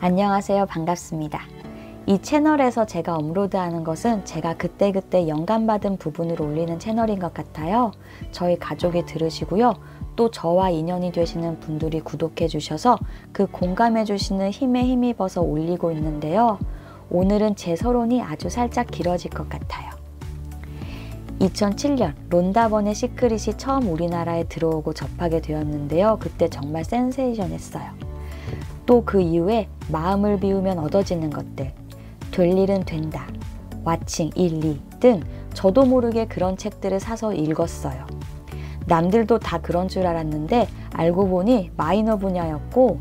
안녕하세요. 반갑습니다. 이 채널에서 제가 업로드하는 것은 제가 그때그때 영감받은 부분을 올리는 채널인 것 같아요. 저희 가족이 들으시고요. 또 저와 인연이 되시는 분들이 구독해 주셔서 그 공감해 주시는 힘에 힘입어서 올리고 있는데요. 오늘은 제 서론이 아주 살짝 길어질 것 같아요. 2007년 론다번의 시크릿이 처음 우리나라에 들어오고 접하게 되었는데요. 그때 정말 센세이션했어요. 또 그 이후에 마음을 비우면 얻어지는 것들, 될 일은 된다, 와칭 1, 2 등 저도 모르게 그런 책들을 사서 읽었어요. 남들도 다 그런 줄 알았는데 알고 보니 마이너 분야였고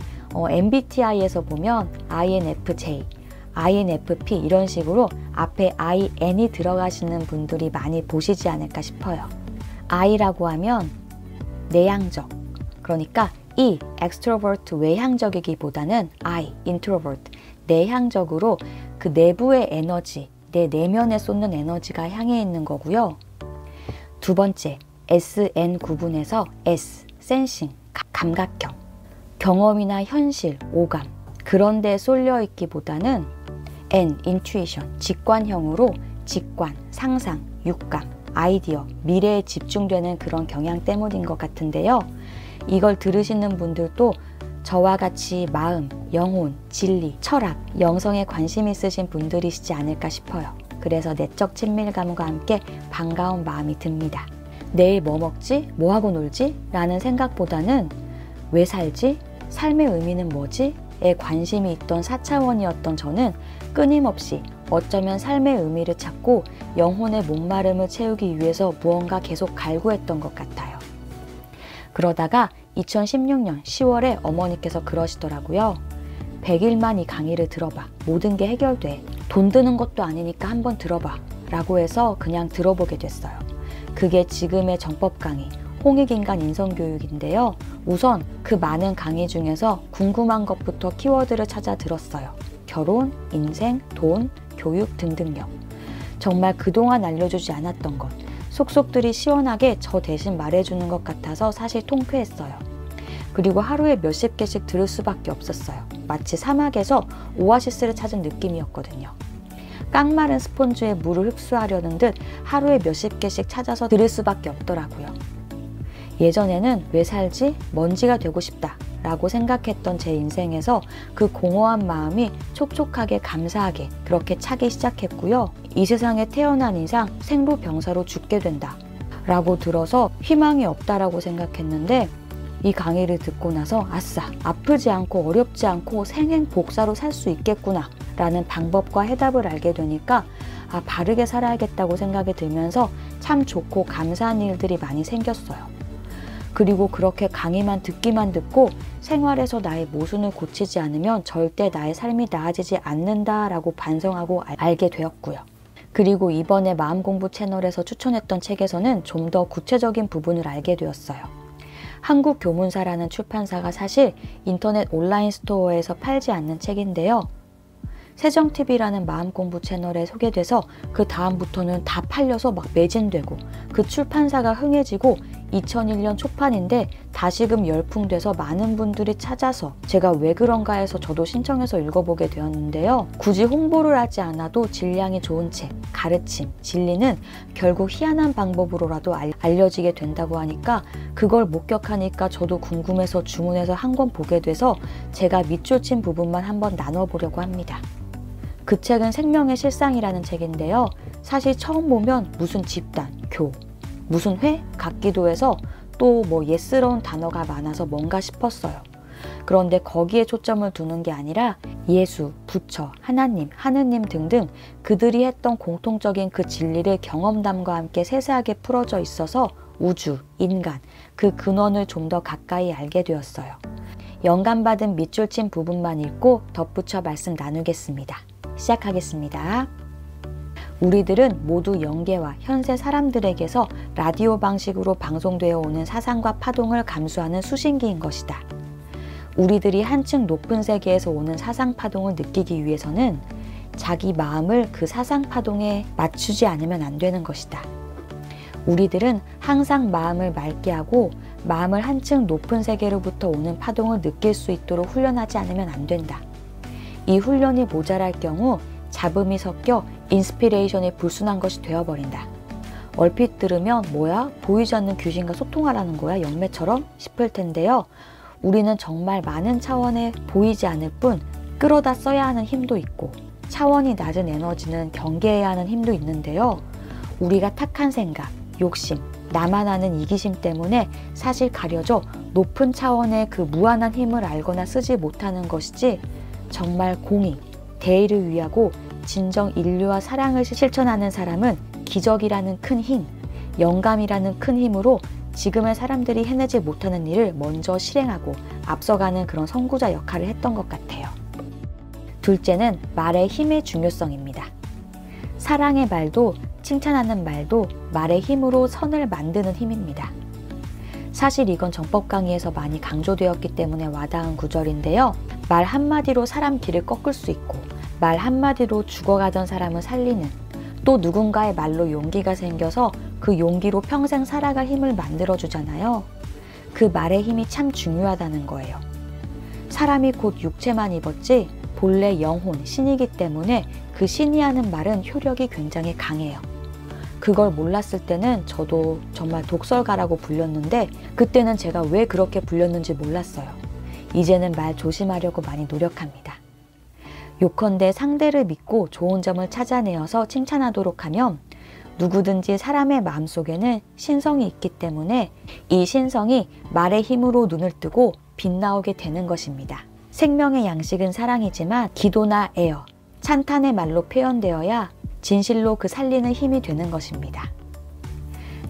MBTI에서 보면 INFJ, INFP 이런 식으로 앞에 IN이 들어가시는 분들이 많이 보시지 않을까 싶어요. I라고 하면 내향적, 그러니까 E, extrovert 외향적이기보다는 I, introvert 내향적으로 그 내부의 에너지, 내 내면에 쏟는 에너지가 향해 있는 거고요. 두 번째, SN 구분에서 S, sensing, 감각형, 경험이나 현실, 오감 그런 데 쏠려 있기보다는 N, intuition, 직관형으로 직관, 상상, 육감, 아이디어, 미래에 집중되는 그런 경향 때문인 것 같은데요. 이걸 들으시는 분들도 저와 같이 마음, 영혼, 진리, 철학, 영성에 관심 있으신 분들이시지 않을까 싶어요. 그래서 내적 친밀감과 함께 반가운 마음이 듭니다. 내일 뭐 먹지? 뭐 하고 놀지? 라는 생각보다는 왜 살지? 삶의 의미는 뭐지? 에 관심이 있던 4차원이었던 저는 끊임없이 어쩌면 삶의 의미를 찾고 영혼의 목마름을 채우기 위해서 무언가 계속 갈구했던 것 같아요. 그러다가 2016년 10월에 어머니께서 그러시더라고요. 100일만 이 강의를 들어봐. 모든 게 해결돼. 돈 드는 것도 아니니까 한번 들어봐. 라고 해서 그냥 들어보게 됐어요. 그게 지금의 정법 강의, 홍익인간 인성교육인데요. 우선 그 많은 강의 중에서 궁금한 것부터 키워드를 찾아 들었어요. 결혼, 인생, 돈, 교육 등등요. 정말 그동안 알려주지 않았던 것, 속속들이 시원하게 저 대신 말해주는 것 같아서 사실 통쾌했어요. 그리고 하루에 몇십 개씩 들을 수밖에 없었어요. 마치 사막에서 오아시스를 찾은 느낌이었거든요. 깡마른 스폰지에 물을 흡수하려는 듯 하루에 몇십 개씩 찾아서 들을 수밖에 없더라고요. 예전에는 왜 살지? 먼지가 되고 싶다 라고 생각했던 제 인생에서 그 공허한 마음이 촉촉하게 감사하게 그렇게 차기 시작했고요. 이 세상에 태어난 이상 생로병사로 죽게 된다 라고 들어서 희망이 없다라고 생각했는데 이 강의를 듣고 나서 아싸, 아프지 않고 어렵지 않고 생행복사로 살 수 있겠구나 라는 방법과 해답을 알게 되니까 바르게 살아야겠다고 생각이 들면서 참 좋고 감사한 일들이 많이 생겼어요. 그리고 그렇게 강의만 듣기만 듣고 생활에서 나의 모순을 고치지 않으면 절대 나의 삶이 나아지지 않는다라고 반성하고 알게 되었고요. 그리고 이번에 마음공부 채널에서 추천했던 책에서는 좀 더 구체적인 부분을 알게 되었어요. 한국교문사라는 출판사가 사실 인터넷 온라인 스토어에서 팔지 않는 책인데요. 세정TV라는 마음공부 채널에 소개돼서 그 다음부터는 다 팔려서 막 매진되고 그 출판사가 흥해지고 2001년 초판인데 다시금 열풍돼서 많은 분들이 찾아서 제가 왜 그런가 해서 저도 신청해서 읽어보게 되었는데요. 굳이 홍보를 하지 않아도 질량이 좋은 책, 가르침, 진리는 결국 희한한 방법으로라도 알려지게 된다고 하니까 그걸 목격하니까 저도 궁금해서 주문해서 한 권 보게 돼서 제가 밑줄 친 부분만 한번 나눠보려고 합니다. 그 책은 생명의 실상이라는 책인데요. 사실 처음 보면 무슨 집단, 교, 무슨 회 같기도 해서 또 뭐 예스러운 단어가 많아서 뭔가 싶었어요. 그런데 거기에 초점을 두는 게 아니라 예수, 부처, 하나님, 하느님 등등 그들이 했던 공통적인 그 진리를 경험담과 함께 세세하게 풀어져 있어서 우주, 인간, 그 근원을 좀 더 가까이 알게 되었어요. 영감받은 밑줄 친 부분만 읽고 덧붙여 말씀 나누겠습니다. 시작하겠습니다. 우리들은 모두 영계와 현세 사람들에게서 라디오 방식으로 방송되어 오는 사상과 파동을 감수하는 수신기인 것이다. 우리들이 한층 높은 세계에서 오는 사상 파동을 느끼기 위해서는 자기 마음을 그 사상 파동에 맞추지 않으면 안 되는 것이다. 우리들은 항상 마음을 맑게 하고 마음을 한층 높은 세계로부터 오는 파동을 느낄 수 있도록 훈련하지 않으면 안 된다. 이 훈련이 모자랄 경우 잡음이 섞여 인스피레이션이 불순한 것이 되어버린다. 얼핏 들으면 뭐야? 보이지 않는 귀신과 소통하라는 거야? 영매처럼? 싶을 텐데요. 우리는 정말 많은 차원의 보이지 않을 뿐 끌어다 써야 하는 힘도 있고 차원이 낮은 에너지는 경계해야 하는 힘도 있는데요. 우리가 탁한 생각, 욕심, 나만 아는 이기심 때문에 사실 가려져 높은 차원의 그 무한한 힘을 알거나 쓰지 못하는 것이지 정말 공의, 대의를 위하고 진정 인류와 사랑을 실천하는 사람은 기적이라는 큰 힘, 영감이라는 큰 힘으로 지금의 사람들이 해내지 못하는 일을 먼저 실행하고 앞서가는 그런 선구자 역할을 했던 것 같아요. 둘째는 말의 힘의 중요성입니다. 사랑의 말도 칭찬하는 말도 말의 힘으로 선을 만드는 힘입니다. 사실 이건 정법 강의에서 많이 강조되었기 때문에 와닿은 구절인데요. 말 한마디로 사람 길을 꺾을 수 있고 말 한마디로 죽어가던 사람을 살리는, 또 누군가의 말로 용기가 생겨서 그 용기로 평생 살아갈 힘을 만들어주잖아요. 그 말의 힘이 참 중요하다는 거예요. 사람이 곧 육체만 입었지 본래 영혼, 신이기 때문에 그 신이 하는 말은 효력이 굉장히 강해요. 그걸 몰랐을 때는 저도 정말 독설가라고 불렸는데 그때는 제가 왜 그렇게 불렸는지 몰랐어요. 이제는 말 조심하려고 많이 노력합니다. 요컨대 상대를 믿고 좋은 점을 찾아내어서 칭찬하도록 하면 누구든지 사람의 마음속에는 신성이 있기 때문에 이 신성이 말의 힘으로 눈을 뜨고 빛나오게 되는 것입니다. 생명의 양식은 사랑이지만 기도나 애어, 찬탄의 말로 표현되어야 진실로 그 살리는 힘이 되는 것입니다.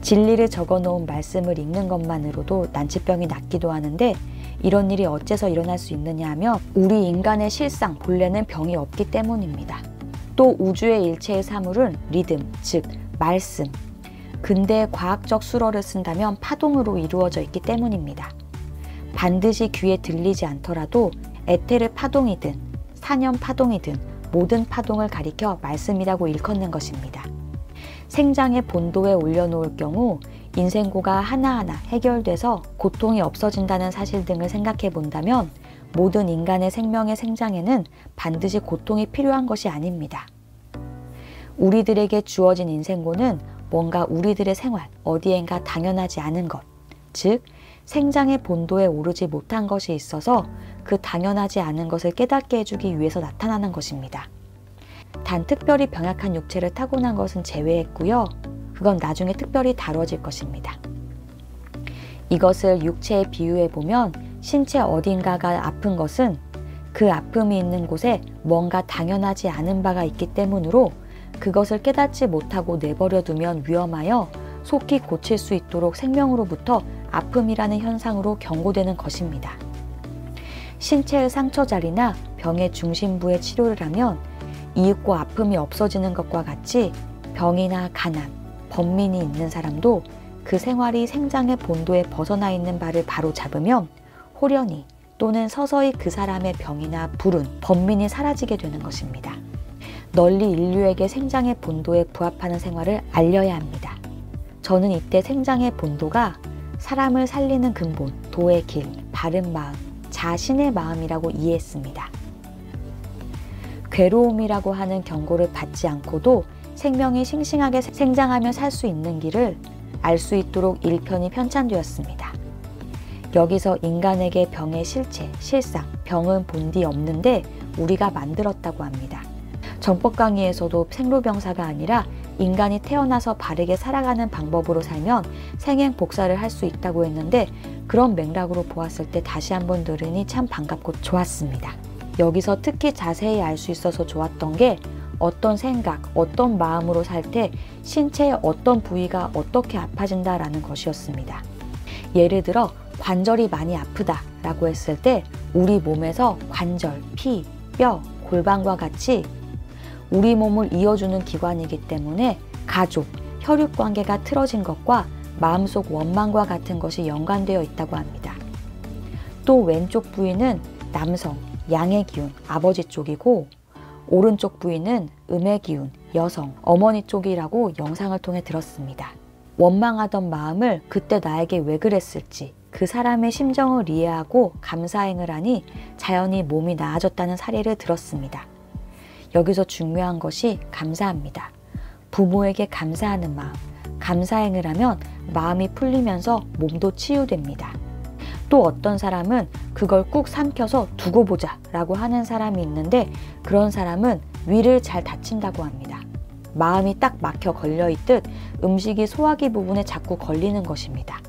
진리를 적어놓은 말씀을 읽는 것만으로도 난치병이 낫기도 하는데 이런 일이 어째서 일어날 수 있느냐 하면 우리 인간의 실상, 본래는 병이 없기 때문입니다. 또 우주의 일체의 사물은 리듬, 즉 말씀, 근대의 과학적 수로를 쓴다면 파동으로 이루어져 있기 때문입니다. 반드시 귀에 들리지 않더라도 에테르 파동이든 사념 파동이든 모든 파동을 가리켜 말씀이라고 일컫는 것입니다. 생장의 본도에 올려놓을 경우 인생고가 하나하나 해결돼서 고통이 없어진다는 사실 등을 생각해 본다면 모든 인간의 생명의 생장에는 반드시 고통이 필요한 것이 아닙니다. 우리들에게 주어진 인생고는 뭔가 우리들의 생활, 어디엔가 당연하지 않은 것, 즉 생장의 본도에 오르지 못한 것이 있어서 그 당연하지 않은 것을 깨닫게 해주기 위해서 나타나는 것입니다. 단 특별히 병약한 육체를 타고난 것은 제외했고요. 그건 나중에 특별히 다뤄질 것입니다. 이것을 육체에 비유해 보면 신체 어딘가가 아픈 것은 그 아픔이 있는 곳에 뭔가 당연하지 않은 바가 있기 때문으로 그것을 깨닫지 못하고 내버려 두면 위험하여 속히 고칠 수 있도록 생명으로부터 아픔이라는 현상으로 경고되는 것입니다. 신체의 상처 자리나 병의 중심부에 치료를 하면 이윽고 아픔이 없어지는 것과 같이 병이나 가난, 번민이 있는 사람도 그 생활이 생장의 본도에 벗어나 있는 바를 바로 잡으면 호련히 또는 서서히 그 사람의 병이나 불운, 번민이 사라지게 되는 것입니다. 널리 인류에게 생장의 본도에 부합하는 생활을 알려야 합니다. 저는 이때 생장의 본도가 사람을 살리는 근본, 도의 길, 바른 마음, 자신의 마음이라고 이해했습니다. 괴로움이라고 하는 경고를 받지 않고도 생명이 싱싱하게 생장하며 살 수 있는 길을 알 수 있도록 일편이 편찬되었습니다. 여기서 인간에게 병의 실체, 실상, 병은 본디 없는데 우리가 만들었다고 합니다. 정법 강의에서도 생로병사가 아니라 인간이 태어나서 바르게 살아가는 방법으로 살면 생행 복사를 할 수 있다고 했는데 그런 맥락으로 보았을 때 다시 한번 들으니 참 반갑고 좋았습니다. 여기서 특히 자세히 알 수 있어서 좋았던 게 어떤 생각, 어떤 마음으로 살 때 신체의 어떤 부위가 어떻게 아파진다라는 것이었습니다. 예를 들어 관절이 많이 아프다 라고 했을 때 우리 몸에서 관절, 피, 뼈, 골반과 같이 우리 몸을 이어주는 기관이기 때문에 가족, 혈육관계가 틀어진 것과 마음속 원망과 같은 것이 연관되어 있다고 합니다. 또 왼쪽 부위는 남성, 양의 기운, 아버지 쪽이고 오른쪽 부위는 음의 기운, 여성, 어머니 쪽이라고 영상을 통해 들었습니다. 원망하던 마음을 그때 나에게 왜 그랬을지, 그 사람의 심정을 이해하고 감사행을 하니 자연히 몸이 나아졌다는 사례를 들었습니다. 여기서 중요한 것이 감사합니다. 부모에게 감사하는 마음, 감사행을 하면 마음이 풀리면서 몸도 치유됩니다. 또 어떤 사람은 그걸 꾹 삼켜서 두고 보자 라고 하는 사람이 있는데, 그런 사람은 위를 잘 다친다고 합니다. 마음이 딱 막혀 걸려있듯 음식이 소화기 부분에 자꾸 걸리는 것입니다.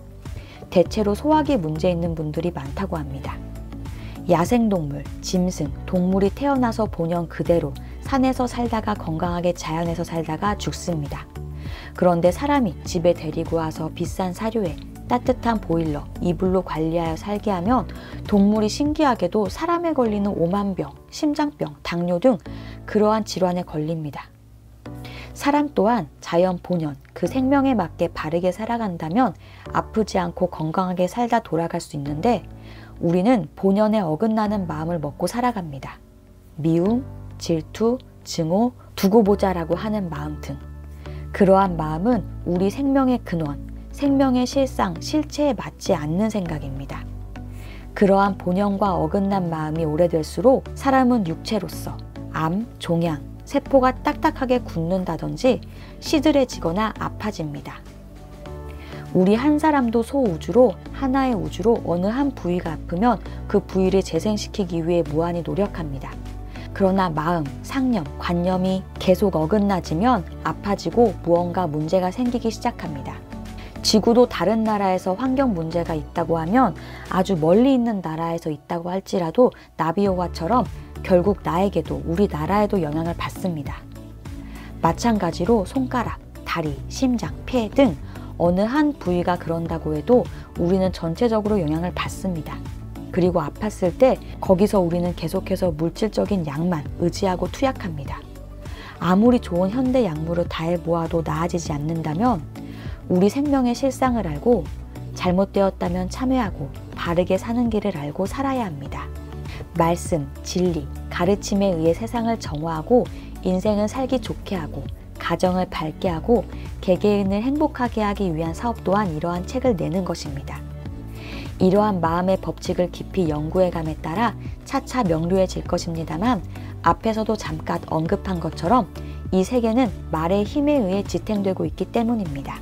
대체로 소화기 문제 있는 분들이 많다고 합니다. 야생동물, 짐승, 동물이 태어나서 본연 그대로 산에서 살다가 건강하게 자연에서 살다가 죽습니다. 그런데 사람이 집에 데리고 와서 비싼 사료에 따뜻한 보일러, 이불로 관리하여 살게 하면 동물이 신기하게도 사람에 걸리는 오만병, 심장병, 당뇨 등 그러한 질환에 걸립니다. 사람 또한 자연 본연 그 생명에 맞게 바르게 살아간다면 아프지 않고 건강하게 살다 돌아갈 수 있는데, 우리는 본연에 어긋나는 마음을 먹고 살아갑니다. 미움, 질투, 증오, 두고 보자라고 하는 마음 등. 그러한 마음은 우리 생명의 근원, 생명의 실상, 실체에 맞지 않는 생각입니다. 그러한 본연과 어긋난 마음이 오래될수록 사람은 육체로서 암, 종양, 세포가 딱딱하게 굳는다든지 시들해지거나 아파집니다. 우리 한 사람도 소우주로, 하나의 우주로 어느 한 부위가 아프면 그 부위를 재생시키기 위해 무한히 노력합니다. 그러나 마음, 상념, 관념이 계속 어긋나지면 아파지고 무언가 문제가 생기기 시작합니다. 지구도 다른 나라에서 환경 문제가 있다고 하면 아주 멀리 있는 나라에서 있다고 할지라도 나비효과처럼 결국 나에게도 우리나라에도 영향을 받습니다. 마찬가지로 손가락, 다리, 심장, 폐 등 어느 한 부위가 그런다고 해도 우리는 전체적으로 영향을 받습니다. 그리고 아팠을 때 거기서 우리는 계속해서 물질적인 약만 의지하고 투약합니다. 아무리 좋은 현대 약물을 다 해보아도 나아지지 않는다면 우리 생명의 실상을 알고 잘못되었다면 참회하고 바르게 사는 길을 알고 살아야 합니다. 말씀, 진리, 가르침에 의해 세상을 정화하고 인생을 살기 좋게 하고 가정을 밝게 하고 개개인을 행복하게 하기 위한 사업 또한 이러한 책을 내는 것입니다. 이러한 마음의 법칙을 깊이 연구해감에 따라 차차 명료해질 것입니다만, 앞에서도 잠깐 언급한 것처럼 이 세계는 말의 힘에 의해 지탱되고 있기 때문입니다.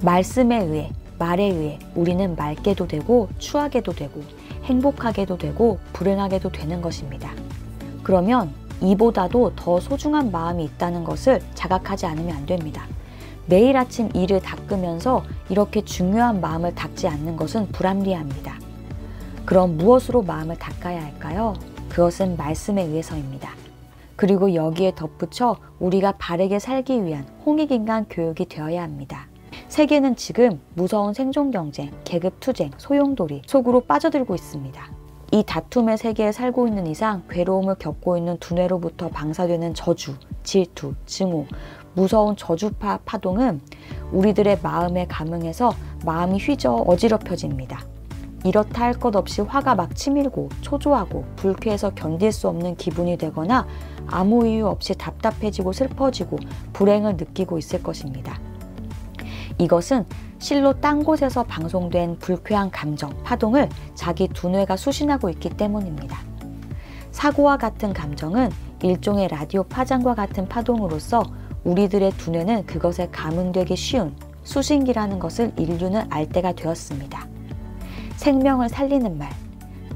말씀에 의해, 말에 의해 우리는 맑게도 되고 추하게도 되고 행복하게도 되고 불행하게도 되는 것입니다. 그러면 이보다도 더 소중한 마음이 있다는 것을 자각하지 않으면 안 됩니다. 매일 아침 이를 닦으면서 이렇게 중요한 마음을 닦지 않는 것은 불합리합니다. 그럼 무엇으로 마음을 닦아야 할까요? 그것은 말씀에 의해서입니다. 그리고 여기에 덧붙여 우리가 바르게 살기 위한 홍익인간 교육이 되어야 합니다. 세계는 지금 무서운 생존경쟁, 계급투쟁, 소용돌이 속으로 빠져들고 있습니다. 이 다툼의 세계에 살고 있는 이상 괴로움을 겪고 있는 두뇌로부터 방사되는 저주, 질투, 증오, 무서운 저주파 파동은 우리들의 마음에 감응해서 마음이 휘저 어지럽혀집니다. 이렇다 할 것 없이 화가 막 치밀고 초조하고 불쾌해서 견딜 수 없는 기분이 되거나 아무 이유 없이 답답해지고 슬퍼지고 불행을 느끼고 있을 것입니다. 이것은 실로 딴 곳에서 방송된 불쾌한 감정, 파동을 자기 두뇌가 수신하고 있기 때문입니다. 사고와 같은 감정은 일종의 라디오 파장과 같은 파동으로서 우리들의 두뇌는 그것에 감응되기 쉬운 수신기라는 것을 인류는 알 때가 되었습니다. 생명을 살리는 말,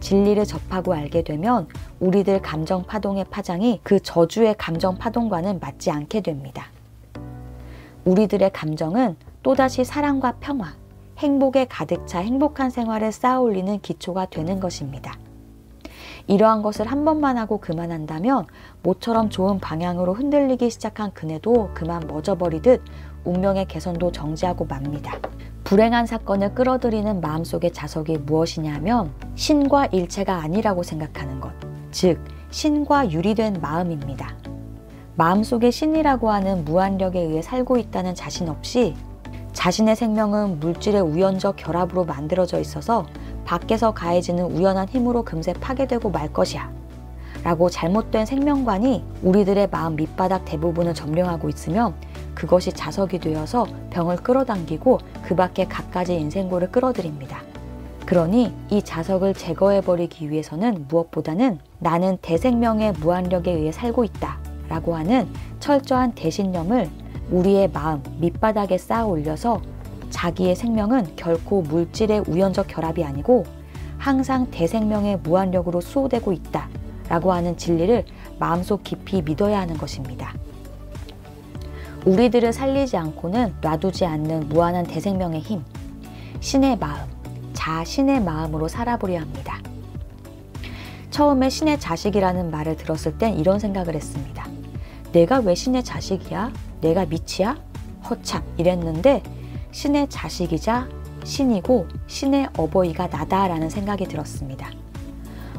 진리를 접하고 알게 되면 우리들 감정 파동의 파장이 그 저주의 감정 파동과는 맞지 않게 됩니다. 우리들의 감정은 또다시 사랑과 평화, 행복에 가득 차 행복한 생활을 쌓아올리는 기초가 되는 것입니다. 이러한 것을 한 번만 하고 그만한다면 모처럼 좋은 방향으로 흔들리기 시작한 그네도 그만 멎어버리듯 운명의 개선도 정지하고 맙니다. 불행한 사건을 끌어들이는 마음속의 자석이 무엇이냐면 신과 일체가 아니라고 생각하는 것, 즉 신과 유리된 마음입니다. 마음속에 신이라고 하는 무한력에 의해 살고 있다는 자신 없이 자신의 생명은 물질의 우연적 결합으로 만들어져 있어서 밖에서 가해지는 우연한 힘으로 금세 파괴되고 말 것이야 라고 잘못된 생명관이 우리들의 마음 밑바닥 대부분을 점령하고 있으면 그것이 자석이 되어서 병을 끌어당기고 그 밖에 갖가지 인생고를 끌어들입니다. 그러니 이 자석을 제거해버리기 위해서는 무엇보다는 나는 대생명의 무한력에 의해 살고 있다 라고 하는 철저한 대신념을 우리의 마음 밑바닥에 쌓아 올려서 자기의 생명은 결코 물질의 우연적 결합이 아니고 항상 대생명의 무한력으로 수호되고 있다 라고 하는 진리를 마음속 깊이 믿어야 하는 것입니다. 우리들을 살리지 않고는 놔두지 않는 무한한 대생명의 힘, 신의 마음, 자신의 마음으로 살아보려 합니다. 처음에 신의 자식이라는 말을 들었을 땐 이런 생각을 했습니다. 내가 왜 신의 자식이야? 내가 미치야? 허참 이랬는데 신의 자식이자 신이고 신의 어버이가 나다라는 생각이 들었습니다.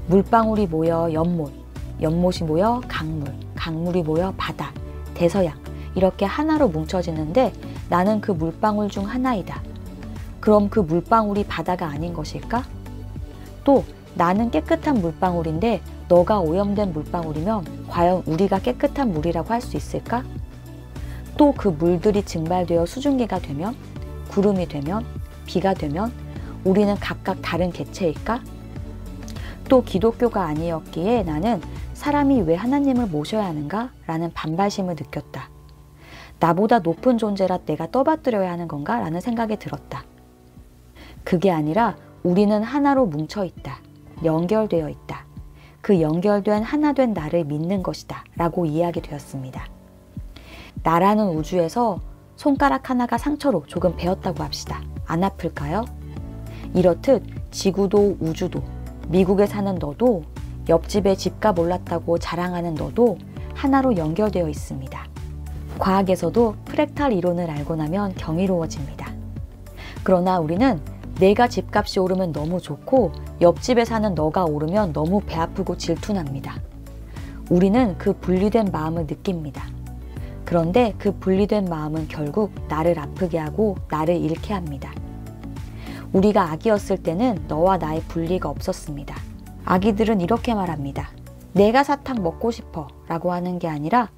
물방울이 모여 연못, 연못이 모여 강물, 강물이 모여 바다, 대서양 이렇게 하나로 뭉쳐지는데 나는 그 물방울 중 하나이다. 그럼 그 물방울이 바다가 아닌 것일까? 또 나는 깨끗한 물방울인데 너가 오염된 물방울이면 과연 우리가 깨끗한 물이라고 할 수 있을까? 또 그 물들이 증발되어 수증기가 되면, 구름이 되면, 비가 되면 우리는 각각 다른 객체일까? 또 기독교가 아니었기에 나는 사람이 왜 하나님을 모셔야 하는가? 라는 반발심을 느꼈다. 나보다 높은 존재라 내가 떠받들여야 하는 건가? 라는 생각이 들었다. 그게 아니라 우리는 하나로 뭉쳐 있다. 연결되어 있다. 그 연결된 하나 된 나를 믿는 것이다. 라고 이해하게 되었습니다. 나라는 우주에서 손가락 하나가 상처로 조금 베었다고 합시다. 안 아플까요? 이렇듯 지구도 우주도 미국에 사는 너도 옆집에 집값 올랐다고 자랑하는 너도 하나로 연결되어 있습니다. 과학에서도 프랙탈 이론을 알고 나면 경이로워집니다. 그러나 우리는 내가 집값이 오르면 너무 좋고 옆집에 사는 너가 오르면 너무 배 아프고 질투납니다. 우리는 그 분리된 마음을 느낍니다. 그런데 그 분리된 마음은 결국 나를 아프게 하고 나를 잃게 합니다. 우리가 아기였을 때는 너와 나의 분리가 없었습니다. 아기들은 이렇게 말합니다. 내가 사탕 먹고 싶어 라고 하는 게 아니라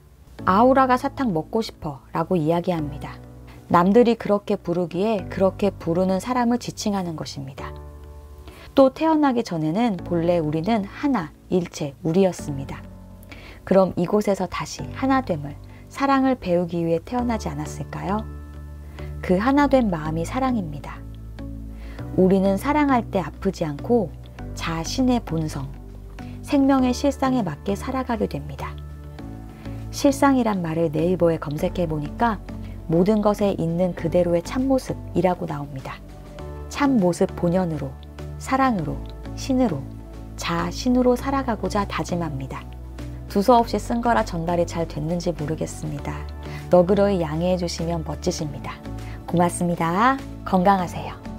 아우라가 사탕 먹고 싶어 라고 이야기합니다. 남들이 그렇게 부르기에 그렇게 부르는 사람을 지칭하는 것입니다. 또 태어나기 전에는 본래 우리는 하나, 일체, 우리였습니다. 그럼 이곳에서 다시 하나됨을, 사랑을 배우기 위해 태어나지 않았을까요? 그 하나된 마음이 사랑입니다. 우리는 사랑할 때 아프지 않고 자신의 본성, 생명의 실상에 맞게 살아가게 됩니다. 실상이란 말을 네이버에 검색해 보니까 모든 것에 있는 그대로의 참모습이라고 나옵니다. 참모습 본연으로, 사랑으로, 신으로, 자신으로 살아가고자 다짐합니다. 두서없이 쓴 거라 전달이 잘 됐는지 모르겠습니다. 너그러이 양해해 주시면 멋지십니다. 고맙습니다. 건강하세요.